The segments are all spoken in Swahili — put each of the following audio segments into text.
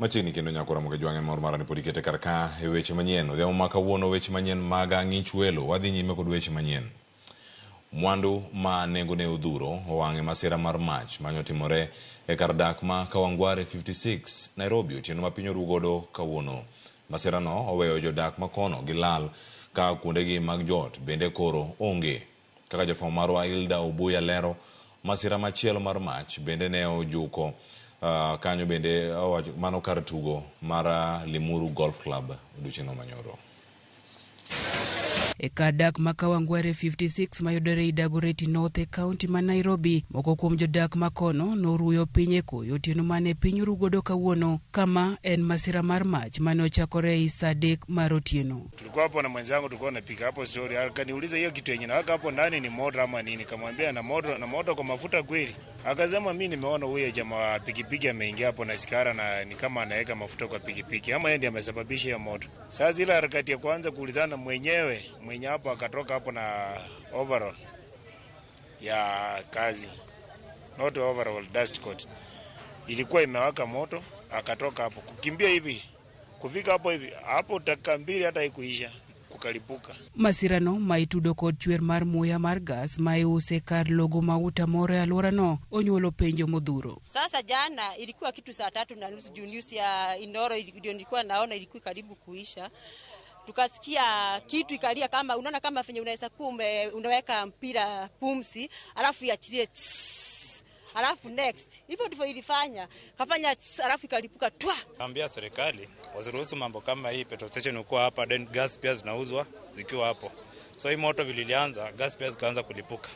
Machini kendo nyakora moke jwange mor marani podi kete karka e weche manyien. Odhiambo maka wuono weche manyien maga ng'ich welo. Wadhi nyime kod weche manyien. Mwandu ma nengone odhuro owang'e masira mar mach manyotimore e kar dak ma Kawangware 56 Nairobi otieno ma piny oru godo kawuono. Masira no oweyo jodak makono gi lal ka kuondegi mag jot bende koro onge. Kaka jafwambo marwa Hilda Obuya lero, masira machielo mar mach bende ne ojuko kanyo bende mano kar tugo mar Limuru Golf Club odiochieng' manyoro. E kadak ma Kawangware 56 mayudore i Dagoretti North e kaunti ma Nairobi, moko kuom jodak makono noruyo piny e koyo otieno mane piny rugodo kawuono, kama en masira mar mach mane ochakore saa 3 mar otieno. Tulikuwa hapo na mwenzangu, tulikuwa tunapika hapo story, akaniuliza hiyo kitu yenye naweka hapo ndani ni moto ama nini? Nikamwambia na moto kwa mafuta kweli. Akasema mimi nimeona huyo jamaa wa pikipiki ameingia hapo na sikara na ni kama anaweka mafuta kwa pikipiki, ama yeye ndiye amesababisha hiyo moto. Sasa zile harakati ya kwanza kuulizana mwenye hapo akatoka hapo na overall ya kazi, not overall, dust coat ilikuwa imewaka moto, akatoka hapo kukimbia hivi kufika hapo dakika 2 hata haikuisha kukalipuka. Masirano maitudo kod chwer mar muya mar gas maiuse kar logo mauta moro e alwora no onyuolo penjo modhuro. Sasa jana ilikuwa kitu saa 3:30 juu news ya Inoro ndio nilikuwa naona ilikuwa karibu kuisha. Tukasikia kitu ikalia kama unaona kama fenye unaweza kuwa unaweka mpira pumsi alafu iachilie alafu next hivyo ndivyo ilifanya, kafanya alafu ikalipuka twa. Naambia serikali wasiruhusu mambo kama hii. Petrol station uko hapa, then gas pia zinauzwa zikiwa hapo, so hii moto vililianza gas pia zikaanza kulipuka.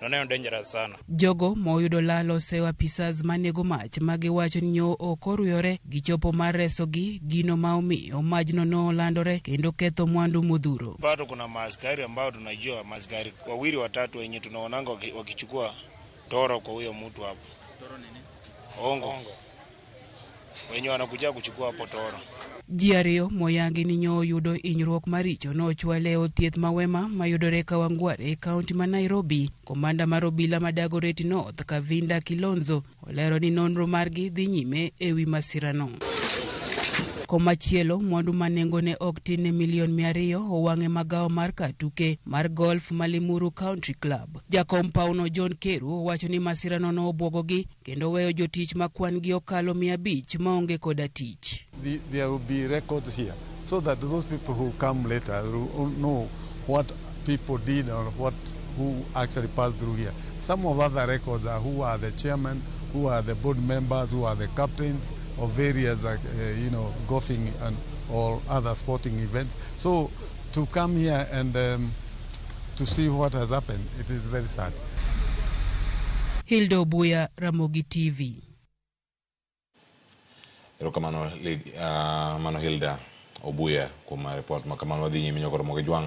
Naona ni dangerous sana. Jogo moyudo lalo sewa pisas manego mach magiwacho ni nyo okoruyore gichopo mar resogi gino maomiyo majno no landore kendo ketho mwandu modhuro. Bado kuna maaskari ambao tunajua, maaskari wawili watatu wenye tunaonanga wakichukua toro kwa huyo mtu hapo. Toro nini? Ongo. Wenye wanakuja kuchukua hapo toro. Jiario moyangi ni nyo yudo inyruok maricho no chwale othieth mawema mayudore Kawangware kaunti ma Nairobi. Komanda mar obila ma Dagoretti North Kavinda Kilonzo olero ni nonro margi dhi nyime ewi masirano. Komachielo mwandu manengone ok tin ne milion 200 owang'e magawa mar katuke mar golf Limuru Country Club. Jakom pauno John Keru owacho ni masirano no obwogogi kendo weyo jotich makwan gi okalo 500 maonge koda tich. There will be records here so that those people who come later will know what people did or who actually passed through here. Some of other records are who are the chairman, who are the board members, who are the captains of various golfing and or other sporting events. So to come here and to see what has happened, it is very sad. Hilda Obuya, Ramogi TV. Erokamano Hilda Obuya kuma report makamano wadhi nyime nyakora moke jwang'.